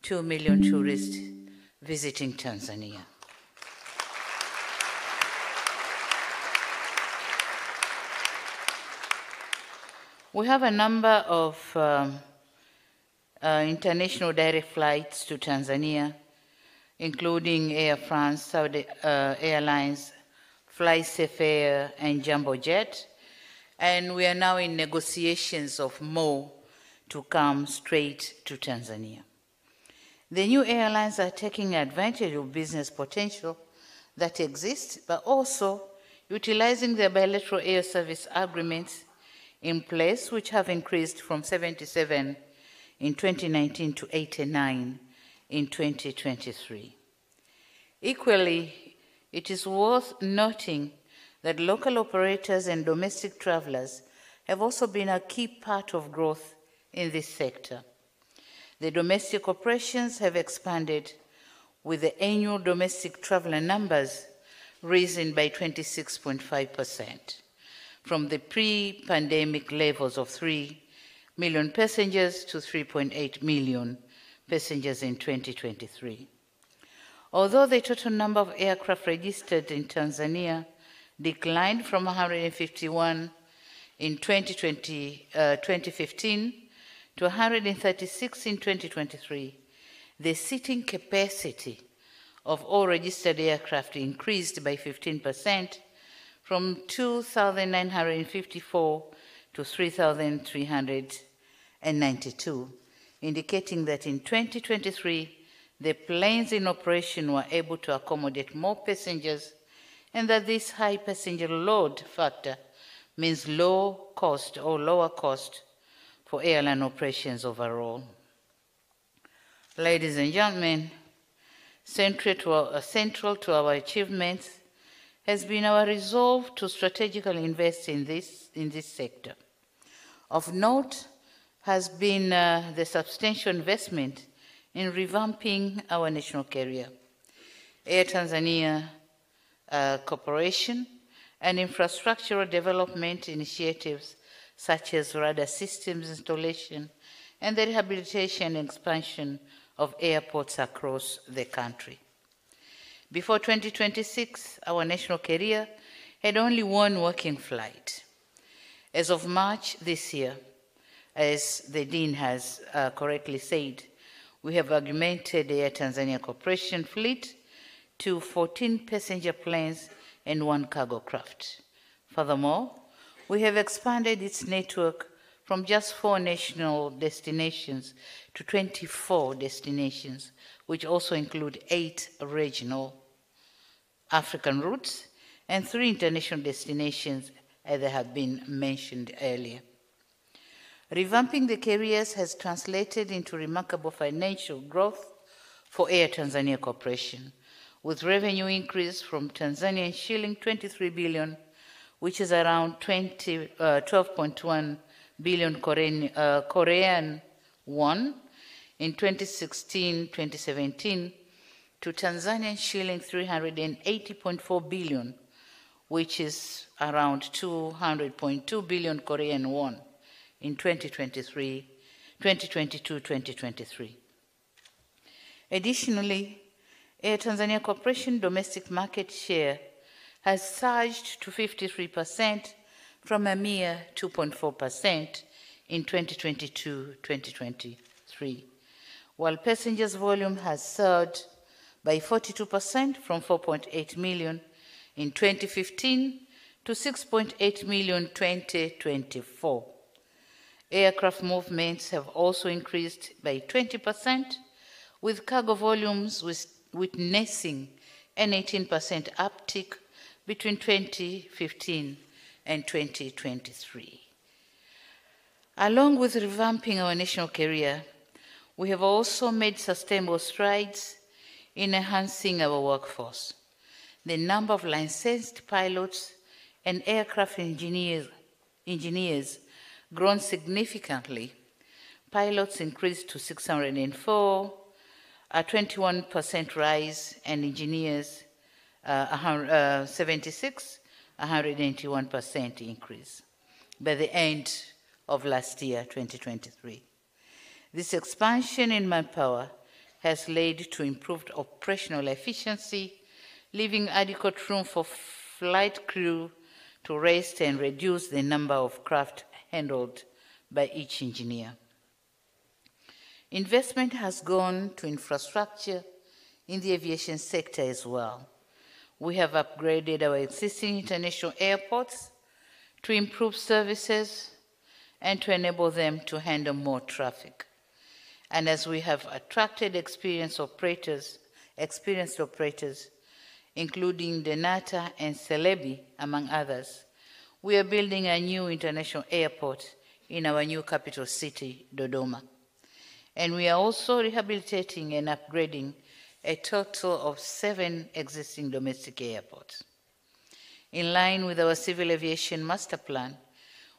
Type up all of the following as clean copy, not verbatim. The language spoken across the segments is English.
2 million tourists visiting Tanzania. We have a number of international direct flights to Tanzania, including Air France, Saudi Airlines, Falsafa, and Jumbo Jet. And we are now in negotiations of more to come straight to Tanzania. The new airlines are taking advantage of business potential that exists, but also utilizing their bilateral air service agreements in place, which have increased from 77 in 2019 to 89 in 2023. Equally, it is worth noting that local operators and domestic travelers have also been a key part of growth in this sector. The domestic operations have expanded, with the annual domestic traveler numbers risen by 26.5%, from the pre-pandemic levels of 3 million passengers to 3.8 million passengers in 2023. Although the total number of aircraft registered in Tanzania declined from 151 in 2015 to 136 in 2023, the seating capacity of all registered aircraft increased by 15%, from 2,954 to 3,392, indicating that in 2023, the planes in operation were able to accommodate more passengers, and that this high passenger load factor means low cost or lower cost for airline operations overall. Ladies and gentlemen, central to our achievements has been our resolve to strategically invest in this sector. Of note has been the substantial investment in revamping our national carrier, Air Tanzania Corporation, and infrastructural development initiatives such as radar systems installation and the rehabilitation and expansion of airports across the country. Before 2026, our national carrier had only one working flight. As of March this year, as the Dean has correctly said, we have augmented the Air Tanzania Corporation fleet to 14 passenger planes and 1 cargo craft. Furthermore, we have expanded its network from just 4 national destinations to 24 destinations, which also include 8 regional African routes and 3 international destinations, as they have been mentioned earlier. Revamping the carriers has translated into remarkable financial growth for Air Tanzania Corporation, with revenue increase from Tanzanian shilling 23 billion, which is around 12.1 billion Korean won in 2016-2017, to Tanzanian shilling 380.4 billion, which is around 200.2 billion Korean won in 2022-2023. Additionally, Air Tanzania Corporation domestic market share has surged to 53% from a mere 2.4% in 2022-2023, while passengers volume has surged by 42% from 4.8 million in 2015 to 6.8 million in 2024. Aircraft movements have also increased by 20%, with cargo volumes witnessing an 18% uptick between 2015 and 2023. Along with revamping our national carrier, we have also made sustainable strides in enhancing our workforce. The number of licensed pilots and aircraft engineers grown significantly. Pilots increased to 604, a 21% rise, and engineers 76, 181% increase by the end of last year, 2023. This expansion in manpower has led to improved operational efficiency, leaving adequate room for flight crew to rest and reduce the number of craft handled by each engineer. Investment has gone to infrastructure in the aviation sector as well. We have upgraded our existing international airports to improve services and to enable them to handle more traffic. And as we have attracted experienced operators, including Denata and Celebi, among others, we are building a new international airport in our new capital city, Dodoma. And we are also rehabilitating and upgrading a total of 7 existing domestic airports. In line with our civil aviation master plan,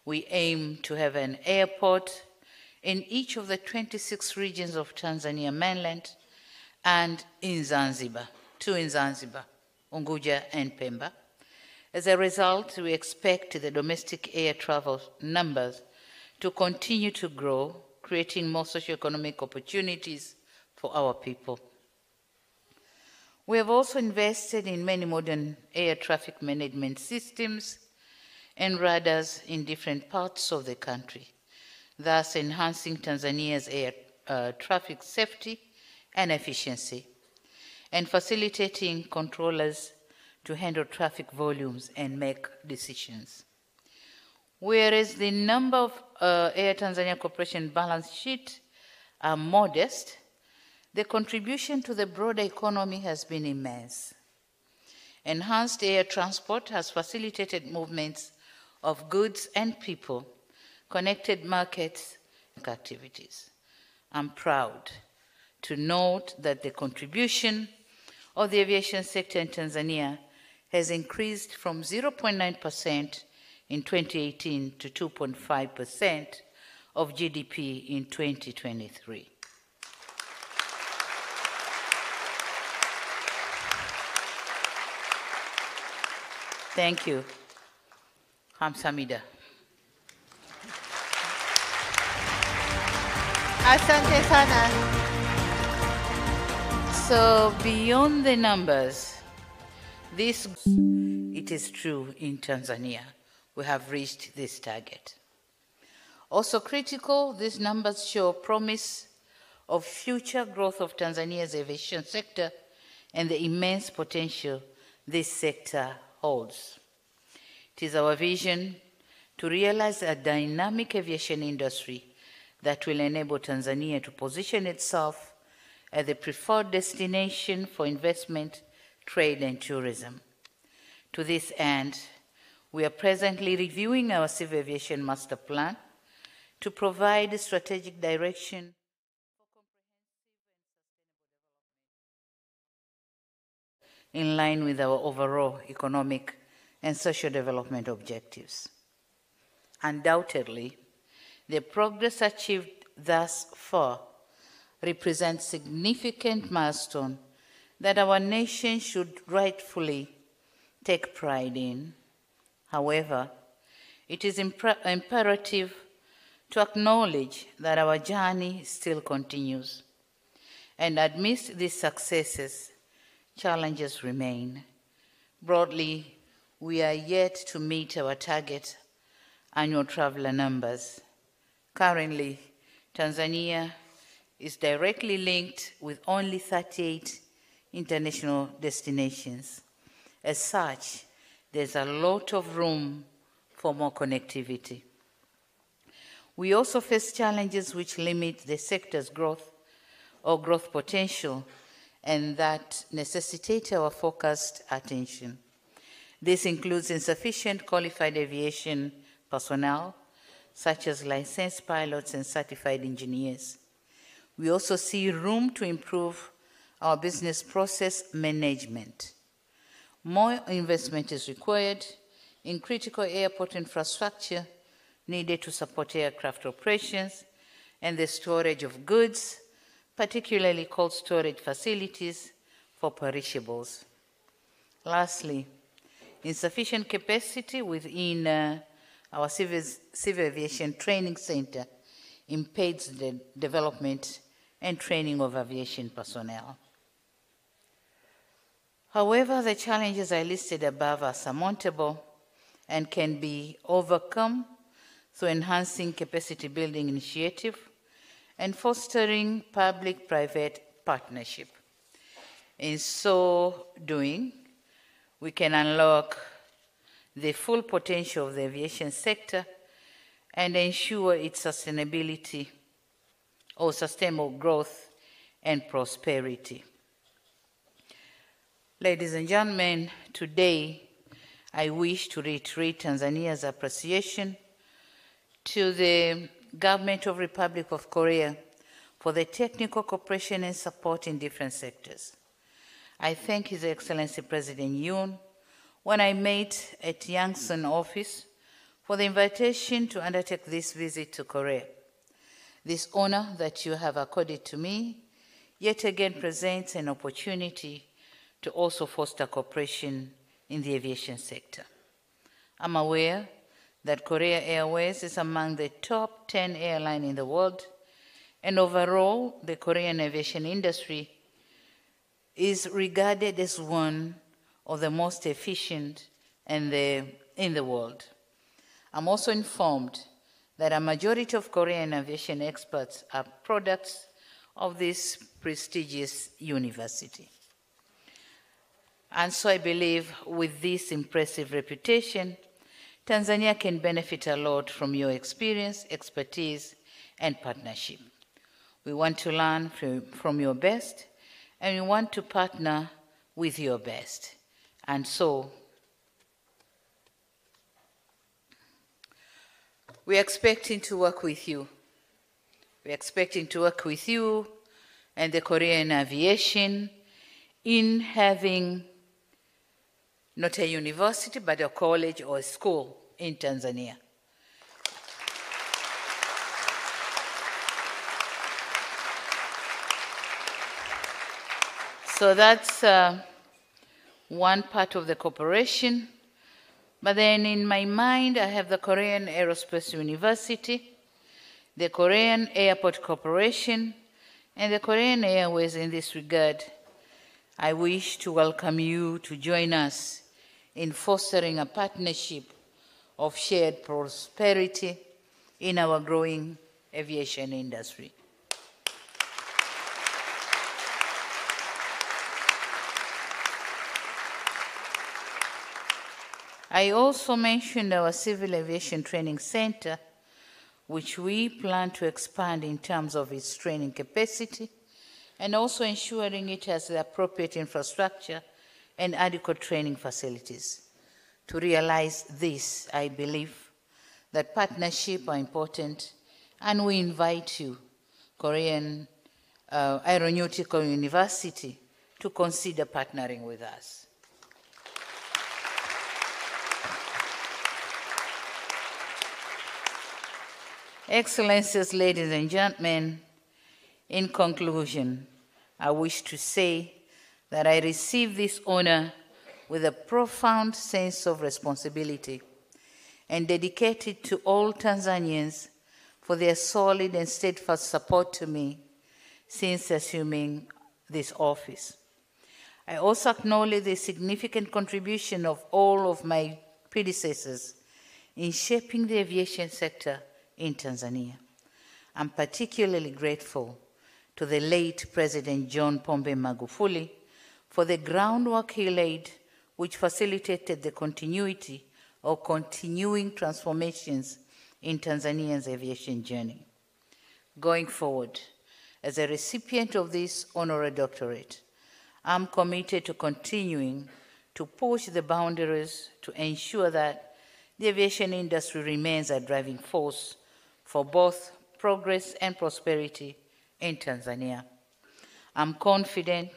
we aim to have an airport in each of the 26 regions of Tanzania mainland and in Zanzibar, 2 in Zanzibar, Unguja and Pemba. As a result, we expect the domestic air travel numbers to continue to grow, creating more socioeconomic opportunities for our people. We have also invested in many modern air traffic management systems and radars in different parts of the country, thus enhancing Tanzania's air traffic safety and efficiency, and facilitating controllers to handle traffic volumes and make decisions. Whereas the number of Air Tanzania Corporation balance sheet are modest, the contribution to the broader economy has been immense. Enhanced air transport has facilitated movements of goods and people, connected markets, and activities. I'm proud to note that the contribution of the aviation sector in Tanzania has increased from 0.9% in 2018 to 2.5% of GDP in 2023. Thank you. Hamsamida. Asante sana. So beyond the numbers, it is true in Tanzania. We have reached this target. Also critical, these numbers show promise of future growth of Tanzania's aviation sector and the immense potential this sector holds. It is our vision to realize a dynamic aviation industry that will enable Tanzania to position itself as the preferred destination for investment, trade, and tourism. To this end, we are presently reviewing our civil aviation master plan to provide strategic direction for comprehensive and sustainable development in line with our overall economic and social development objectives. Undoubtedly, the progress achieved thus far represents significant milestone that our nation should rightfully take pride in. However, it is imperative to acknowledge that our journey still continues, and amidst these successes, challenges remain. Broadly, we are yet to meet our target annual traveler numbers. Currently, Tanzania is directly linked with only 38 international destinations. As such, there's a lot of room for more connectivity. We also face challenges which limit the sector's growth or growth potential and that necessitate our focused attention. This includes insufficient qualified aviation personnel, such as licensed pilots and certified engineers. We also see room to improve our business process management. More investment is required in critical airport infrastructure needed to support aircraft operations and the storage of goods, particularly cold storage facilities for perishables. Lastly, insufficient capacity within our civil aviation training center impedes the development and training of aviation personnel. However, the challenges I listed above are surmountable and can be overcome through enhancing capacity building initiative and fostering public-private partnership. In so doing, we can unlock the full potential of the aviation sector and ensure its sustainability or sustainable growth and prosperity. Ladies and gentlemen, today I wish to reiterate Tanzania's appreciation to the Government of Republic of Korea for the technical cooperation and support in different sectors. I thank His Excellency President Yoon when I met at Yangsan office for the invitation to undertake this visit to Korea. This honor that you have accorded to me yet again presents an opportunity to also foster cooperation in the aviation sector. I'm aware that Korea Airways is among the top 10 airlines in the world, and overall, the Korean aviation industry is regarded as one of the most efficient in the world. I'm also informed that a majority of Korean aviation experts are products of this prestigious university. And so I believe with this impressive reputation, Tanzania can benefit a lot from your experience, expertise, and partnership. We want to learn from your best, and we want to partner with your best. And so, we're expecting to work with you. We're expecting to work with you and the Korean aviation in having not a university, but a college or a school in Tanzania. So that's one part of the cooperation. But then in my mind, I have the Korean Aerospace University, the Korean Airport Corporation, and the Korean Airways in this regard. I wish to welcome you to join us in fostering a partnership of shared prosperity in our growing aviation industry. I also mentioned our Civil Aviation Training Center, which we plan to expand in terms of its training capacity and also ensuring it has the appropriate infrastructure and adequate training facilities. To realize this, I believe that partnerships are important, and we invite you, Korean Aeronautical University, to consider partnering with us. Excellencies, ladies and gentlemen, in conclusion, I wish to say that I receive this honor with a profound sense of responsibility and dedicated to all Tanzanians for their solid and steadfast support to me since assuming this office. I also acknowledge the significant contribution of all of my predecessors in shaping the aviation sector in Tanzania. I'm particularly grateful to the late President John Pombe Magufuli for the groundwork he laid, which facilitated the continuity or continuing transformations in Tanzania's aviation journey. Going forward, as a recipient of this honorary doctorate, I'm committed to continuing to push the boundaries to ensure that the aviation industry remains a driving force for both progress and prosperity in Tanzania. I'm confident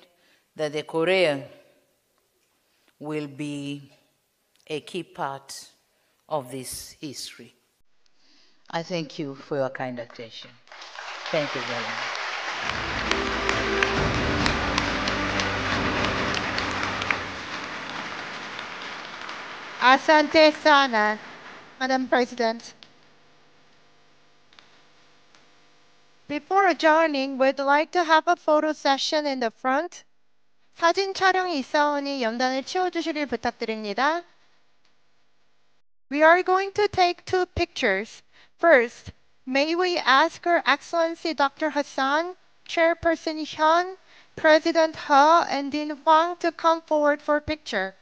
that the Korea will be a key part of this history. I thank you for your kind attention. Thank you very much. Asante sana, Madam President. Before adjourning, we'd like to have a photo session in the front. 사진 촬영이 있사오니 연단을 치워주시길 부탁드립니다. We are going to take 2 pictures. First, may we ask Her Excellency Dr. Hassan, Chairperson Hyun, President He, and Dean Hwang to come forward for a picture.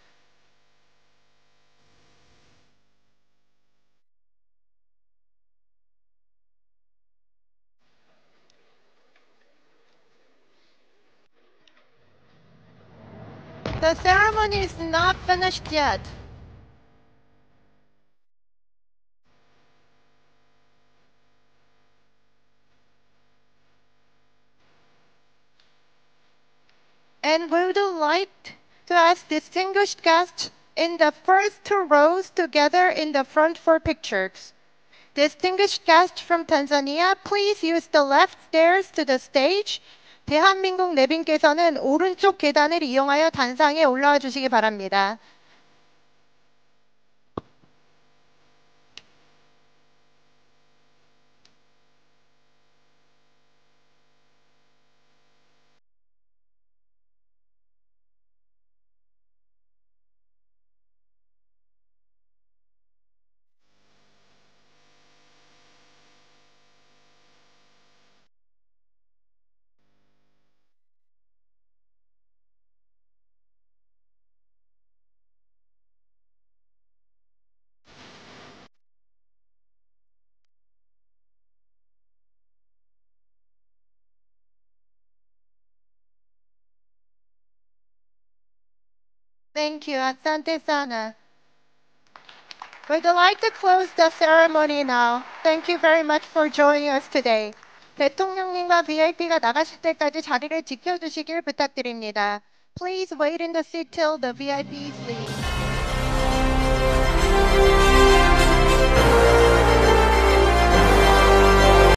The ceremony is not finished yet. And we would like to ask distinguished guests in the first 2 rows to gather in the front for pictures. Distinguished guests from Tanzania, please use the left stairs to the stage. 대한민국 내빈께서는 오른쪽 계단을 이용하여 단상에 올라와 주시기 바랍니다. Thank you. Asante sana. We'd like to close the ceremony now. Thank you very much for joining us today. 대통령님과 VIP가 나가실 때까지 자리를 지켜주시길 부탁드립니다. Please wait in the seat till the VIPs leave.